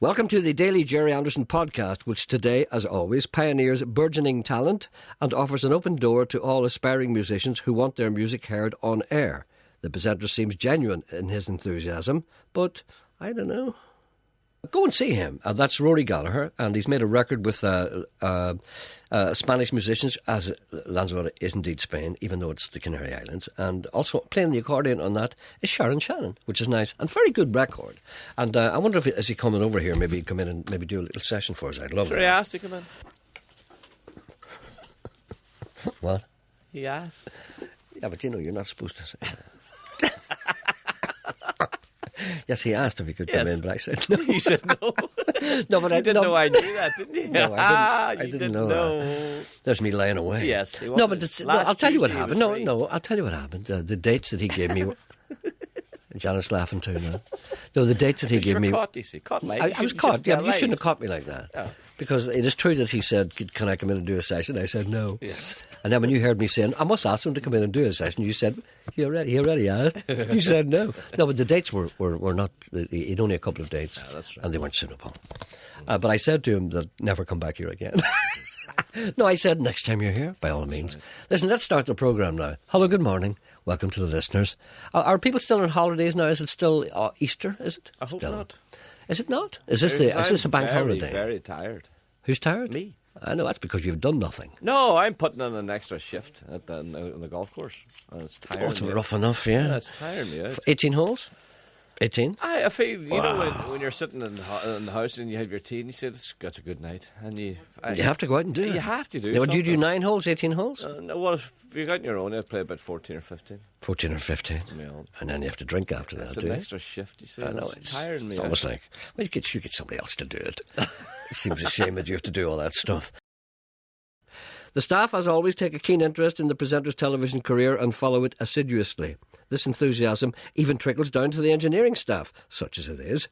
Welcome to the Daily Jerry Anderson podcast, which today, as always, pioneers burgeoning talent and offers an open door to all aspiring musicians who want their music heard on air. The presenter seems genuine in his enthusiasm, but I don't know. Go and see him. That's Rory Gallagher, and he's made a record with Spanish musicians, as Lanzarote is indeed Spain, even though it's the Canary Islands. And also playing the accordion on that is Sharon Shannon, which is nice, and very good record. And I wonder if, as he coming over here, maybe he'd come in and maybe do a little session for us. I'd love it. Sure, he asked to come in. What? He asked. Yeah, but you know, you're not supposed to say that. Yes, he asked if he could come in, but I said no. You said no. No, but you didn't know I knew that, didn't you? No, I didn't know that. There's me lying away. Yes. No, but I'll tell you what happened. No, I'll tell you what happened. The dates that he gave me. Janet's laughing too now. No, the dates that he gave me. Caught, you see. Caught live. I was caught. Yeah, but you shouldn't have caught me like that. Oh. Because it is true that he said, "Can I come in and do a session?" I said no. Yes. And then when you heard me saying, "I must ask him to come in and do a session," you said, He already asked." You said no. No, but the dates were not. He'd only a couple of dates, that's right. and they weren't suitable. But I said to him that never come back here again. No, I said next time you're here, by all means. Right. Listen, let's start the programme now. Hello, good morning. Welcome to the listeners. Are people still on holidays now? Is it still Easter? Is it? I hope still? not. Is it not? Is this a bank holiday? I'm very tired. Who's tired? Me. I know, that's because you've done nothing. No, I'm putting in an extra shift on the golf course. And it's tiring. Oh, it's rough enough, yeah. Yeah, it's tiring me out. 18 holes? 18? I feel, you know, when you're sitting in the house and you have your tea and you say, that's a good night. And you have to go out and do it. You have to do it. Do you do 9 holes, 18 holes? No, well, if you got on your own, I'd play about 14 or 15. 14 or 15? And then you have to drink after that, It's an extra shift, you see. I know, it's tiring me. It's almost like, well, you get somebody else to do it. It seems a shame that you have to do all that stuff. The staff, as always, take a keen interest in the presenter's television career and follow it assiduously. This enthusiasm even trickles down to the engineering staff, such as it is,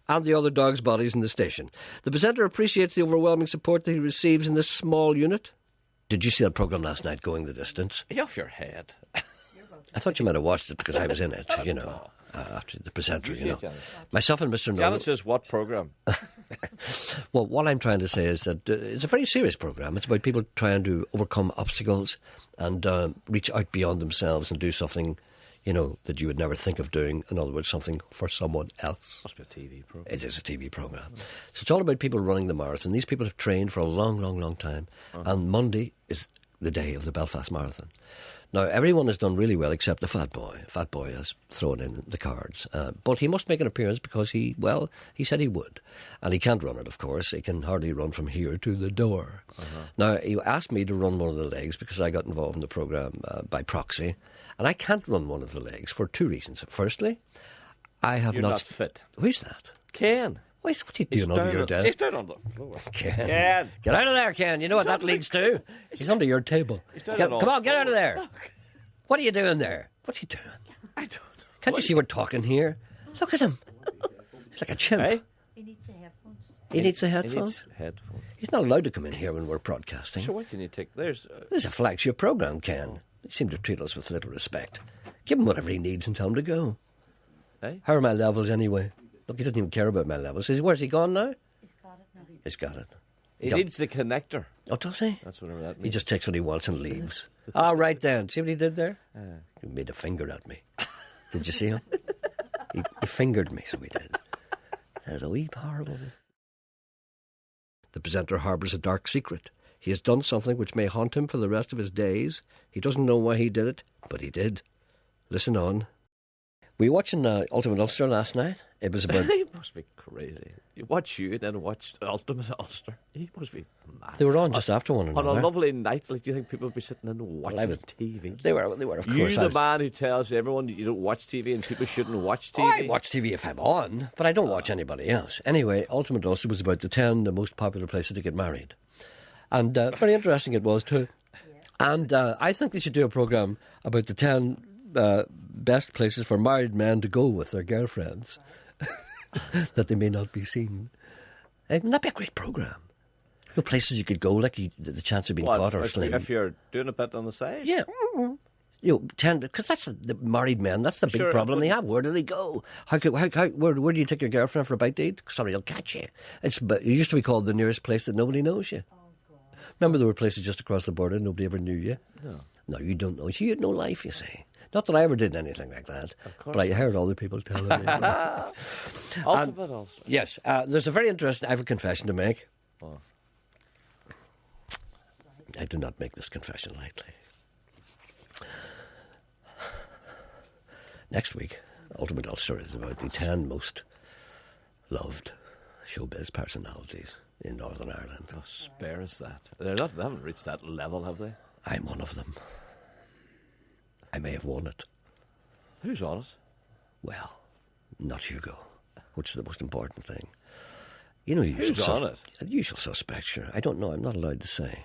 and the other dogs' bodies in the station. The presenter appreciates the overwhelming support that he receives in this small unit. Did you see that programme last night, Going the Distance? Get off your head. I thought you might have watched it because I was in it, you know. After the presenter, you know. Myself and Mr. Nolan. Janet says, what programme? Well, what I'm trying to say is that it's a very serious programme. It's about people trying to overcome obstacles and reach out beyond themselves and do something, you know, that you would never think of doing. In other words, something for someone else. Must be a TV programme. It is a TV programme. So it's all about people running the marathon. These people have trained for a long, long, long time. And Monday is the day of the Belfast Marathon. Now, everyone has done really well except the Fat Boy. Fat Boy has thrown in the cards. But he must make an appearance because he said he would. And he can't run it, of course. He can hardly run from here to the door. Now, he asked me to run one of the legs because I got involved in the programme by proxy. And I can't run one of the legs for 2 reasons. Firstly, You're not fit. Who's that? Ken. What are you doing under your desk? He's down on the floor. Ken. Get out of there, Ken. You know what that leads to? He's under your table. Come on, get out of there. Look. What are you doing there? What's he doing? I don't know. Can't you see we're talking here? Look at him. He's like a chimp. Hey? He needs the headphones. He needs the headphones? He needs headphones. He's not allowed to come in here when we're broadcasting. So what can you take? There's a flagship programme, Ken. They seem to treat us with little respect. Give him whatever he needs and tell him to go. Hey? How are my levels anyway? Look, he doesn't even care about my levels. Where's he gone now? He's got it now. He's got it. He needs the connector. Oh, does he? That's whatever that means. He just takes what he wants and leaves. All right, then. See what he did there? He made a finger at me. Did you see him? He fingered me, so he did. That's a wee horrible. The presenter harbours a dark secret. He has done something which may haunt him for the rest of his days. He doesn't know why he did it, but he did. Listen on. Were you watching Ultimate Ulster last night? It was about... He must be crazy. You watch you and then watch Ultimate Ulster. He must be mad. They were on just after one another. On a lovely night, like, do you think people would be sitting and watching TV? They were, of course. You're the man who tells everyone you don't watch TV and people shouldn't watch TV. Oh, I watch TV if I'm on, but I don't watch anybody else. Anyway, Ultimate Ulster was about the 10 the most popular places to get married. And very interesting it was too. And I think they should do a programme about the 10 best places for married men to go with their girlfriends that they may not be seen. Wouldn't that be a great programme? No places you could go, like the chance of being caught or slain. If you're doing a bit on the side? Yeah. because that's the married men. That's the big Sure, problem they have. Where do they go? Where do you take your girlfriend for a bite to eat? Somebody will catch you. It used to be called the nearest place that nobody knows you. Remember, there were places just across the border nobody ever knew you. No, you don't know. You had no life. You see. Not that I ever did anything like that, but I heard other people telling me. Ultimate also. Yes, there's a very interesting. I have a confession to make. Oh. I do not make this confession lightly. Next week, Ultimate Ulster is about the 10 most loved showbiz personalities in Northern Ireland. Oh, spare us that. They haven't reached that level, have they? I'm one of them. I may have won it. Who's on it? Well, not Hugo, which is the most important thing. You know, the usual Who's on it? The usual suspect, sure. I don't know. I'm not allowed to say.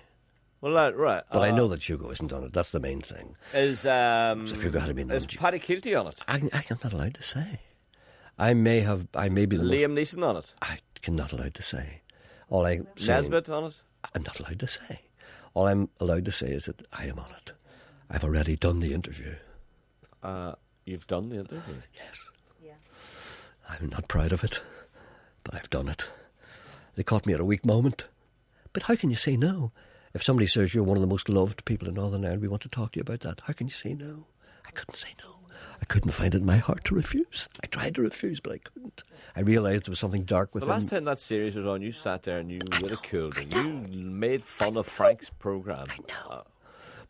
Well, right. But I know that Hugo isn't on it. That's the main thing. Is So Hugo had to be is Paddy Keelty on it? I'm not allowed to say. I may be the Liam Neeson on it? I cannot allowed to say. All I'm saying, Nesbitt on it? I'm not allowed to say. All I'm allowed to say is that I am on it. I've already done the interview. You've done the interview? Yes. Yeah. I'm not proud of it, but I've done it. They caught me at a weak moment. But how can you say no? If somebody says you're one of the most loved people in Northern Ireland, we want to talk to you about that. How can you say no? I couldn't say no. I couldn't find it in my heart to refuse. I tried to refuse, but I couldn't. I realised there was something dark within. The last time that series was on, you sat there and you ridiculed and you made fun of Frank's programme. I know.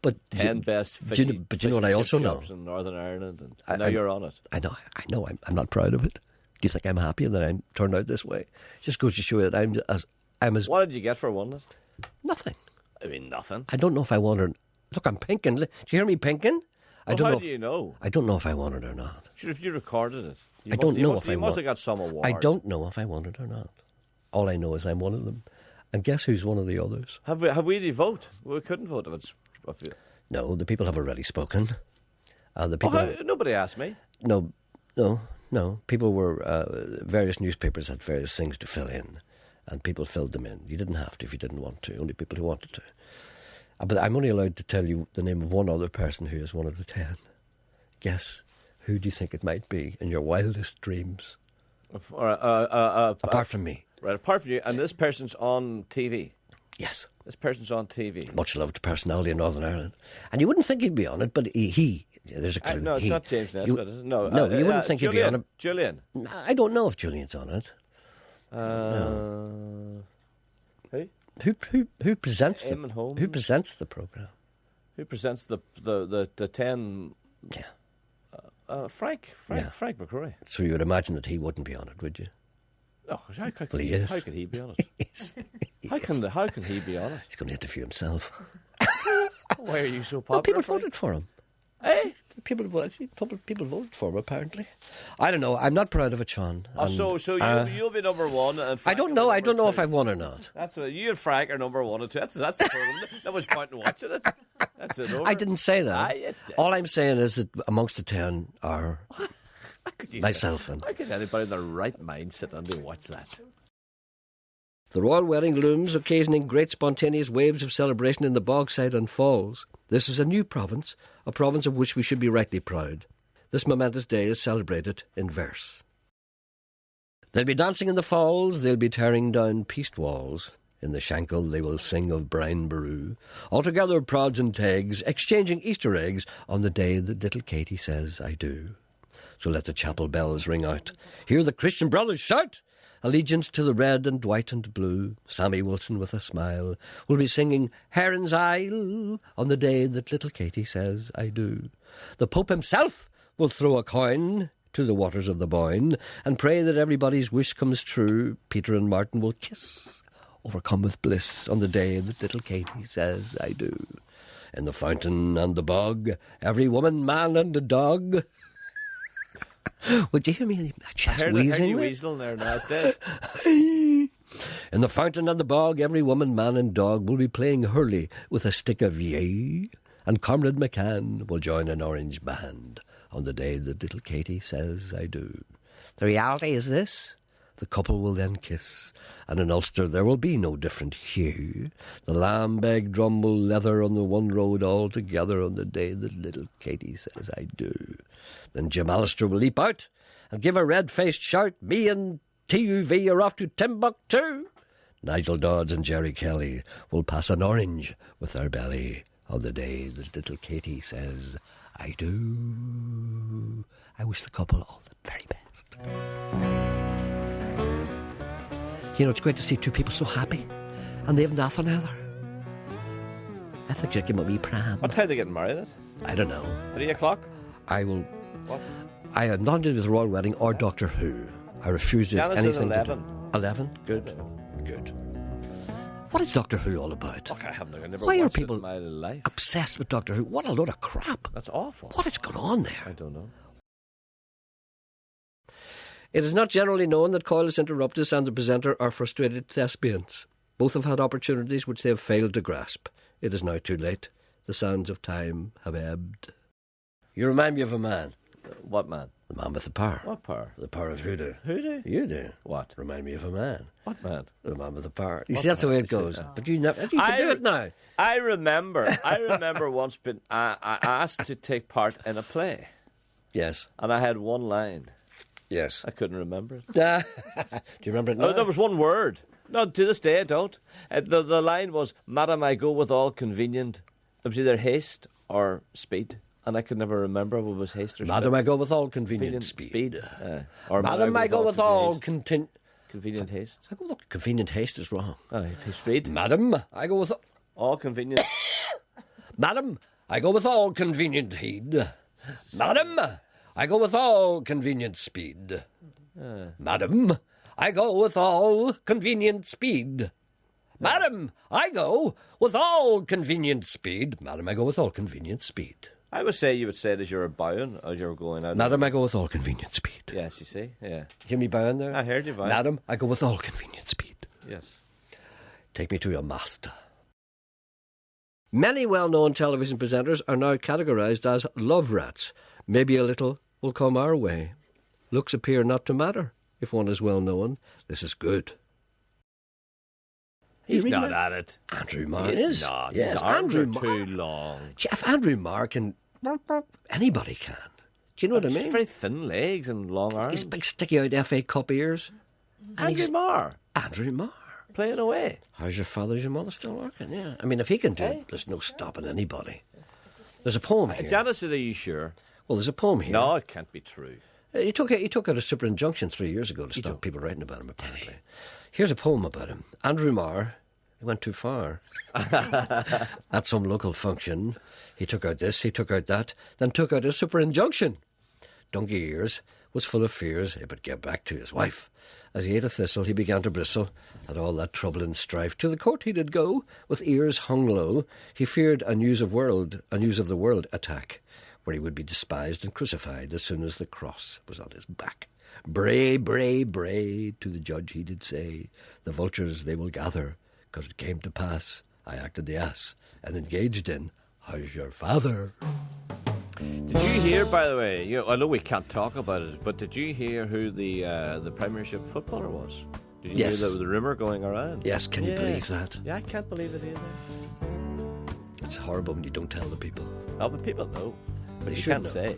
But 10 best fishy, but you know what I also know? in Northern Ireland, and now you're on it. I know. I'm not proud of it. Do you think I'm happy that I'm turned out this way? It just goes to show you that I'm as What did you get for winning it? nothing. I mean, nothing. I don't know if I won it. Look, I'm pinking. Do you hear me pinking? How do you know? I don't know if I won it or not. Sure, if you recorded it, I don't know if I You must won. have got some award. I don't know if I won it or not. All I know is I'm one of them. And guess who's one of the others? Have we any vote? We couldn't vote if you. No, the people have already spoken. The people. Nobody asked me. No. People were various newspapers had various things to fill in, and people filled them in. You didn't have to if you didn't want to. Only people who wanted to. But I'm only allowed to tell you the name of one other person who is one of the 10. Guess who do you think it might be in your wildest dreams? Apart from me. Right, apart from you, and this person's on TV. Yes. This person's on TV. Much loved personality in Northern Ireland. And you wouldn't think he'd be on it, but there's a clue. No, it's not James Nesbitt, is it? No, you wouldn't think he'd be on it. Julian. I don't know if Julian's on it. Who presents Eamon Holmes. Who presents the programme? Who presents the 10? Yeah. Frank McCrory. So you would imagine that he wouldn't be on it, would you? Oh, how could Well, he is. How could he be on it? How can he be on it? He's going to interview himself. Why are you so Well, popular? people Frank? voted for him. Eh? People voted for him, apparently. I don't know. I'm not proud of it, Sean. Oh, so you'll be number one. And I Frank don't will know. be I don't number know if two. I've won or not. That's what you and Frank are number 1 and 2. That's the program. That was point in watching it. That's it. Over. I didn't say that. Aye, it did. All I'm saying is that amongst the 10 are How could you myself say, and... How could anybody in their right mind sit down and watch that? The royal wedding looms, occasioning great spontaneous waves of celebration in the Bogside and Falls. This is a new province, a province of which we should be rightly proud. This momentous day is celebrated in verse. They'll be dancing in the falls, they'll be tearing down pieced walls. In the Shankill they will sing of brine Baroo. Altogether prods and tags, exchanging Easter eggs on the day that little Katie says, I do. So let the chapel bells ring out. Hear the Christian brothers shout! Allegiance to the red and white and blue. Sammy Wilson with a smile will be singing Heron's Isle on the day that little Katie says, I do. The Pope himself will throw a coin to the waters of the Boyne and pray that everybody's wish comes true. Peter and Martin will kiss, overcome with bliss, on the day that little Katie says, I do. In the fountain and the bog, every woman, man and a dog... Would you hear me chest I heard wheezing? you weaseling there now. It did. In the fountain and the bog, every woman, man and dog will be playing hurley with a stick of yea, and Comrade McCann will join an orange band on the day that little Katie says I do. The reality is this. The couple will then kiss, and in Ulster there will be no different hue. The lamb-bag drum will leather on the one road all together on the day that little Katie says I do. Then Jim Allister will leap out and give a red-faced shout, me and TUV are off to Timbuktu. Nigel Dodds and Jerry Kelly will pass an orange with their belly on the day that little Katie says I do. I wish the couple all the very best. You know, it's great to see two people so happy, and they have nothing either. I think you'll give them a wee pram. What time are they getting married at? I don't know. 3 o'clock? I will. What? I am not into the royal wedding or Doctor Who. I refuse to do Janice is anything. 11. 11? Good. Good. What is Doctor Who all about? Look, I never Why are watched people it in my life. obsessed with Doctor Who? What a load of crap. That's awful. What is going on there? I don't know. It is not generally known that Coilis Interruptus and the presenter are frustrated thespians. Both have had opportunities which they have failed to grasp. It is now too late. The sands of time have ebbed. You remind me of a man. What man? The man with the power. What power? The power of hoodoo. Hoodoo? You do. What? Remind me of a man. What man? The man with the power. You What see, that's the way man? it goes. But you never. You can do it now. I remember once being asked to take part in a play, Yes. and I had one line. Yes. I couldn't remember it. Do you remember it now? Oh, there was one word. No, to this day I don't. The line was, "Madam, I go with all convenient." It was either haste or speed, and I could never remember if it was haste or Madam, speed. I go with all convenient speed. Or Madam, I go with all convenient haste. I go with all convenient haste is wrong. Oh, speed. Madam, I go with All convenient. Madam, I go with all convenient heed. Madam, I go with all convenient speed. Madam, I go with all convenient speed. Madam, I go with all convenient speed. Madam, I go with all convenient speed. I would say you would say it as you were bowing, as you were going out. Madam, I go with all convenient speed. Yes, you see, yeah. Hear me bowing there? I heard you bowing. Madam, I go with all convenient speed. Yes. Take me to your master. Many well-known television presenters are now categorised as love rats. Maybe a little will come our way. Looks appear not to matter if one is well-known. This is good. He's reading not that? at it. Andrew Marr He's is. not. Yes, His arms Andrew are too long. Jeff, Andrew Marr can... Anybody can. Do you know what I He's mean? very thin legs and long arms. He's big sticky out FA Cup ears. And Andrew he's Marr Andrew Marr. playing away. How's your father, your mother still working? Yeah. I mean, if he can do it, there's no stopping anybody. There's a poem here. Janice, are you sure? Well, there's a poem here. No, it can't be true. He took out a super injunction 3 years ago to stop people writing about him, apparently. Here's a poem about him. Andrew Marr, he went too far. At some local function, he took out this, he took out that, then took out a super injunction. Donkey Ears was full of fears he would get back to his wife. As he ate a thistle, he began to bristle at all that trouble and strife. To the court he did go, with ears hung low. He feared a news of the world attack, where he would be despised and crucified as soon as the cross was on his back. Bray, bray, bray, to the judge he did say, the vultures they will gather, 'cause it came to pass, I acted the ass, and engaged in, how's your father? Did you hear, by the way, I know we can't talk about it, but did you hear who the Premiership footballer was? Did you Yes. hear the rumour going around? Yes, can you believe that? Yeah, I can't believe it either. It's horrible when you don't tell the people. Oh, but people know. But you should can't know. say.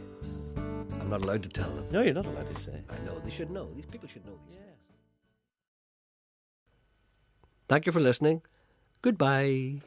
I'm not allowed to tell them. No, you're not allowed to say. I know, they should know. These people should know these. Yes. Thank you for listening. Goodbye.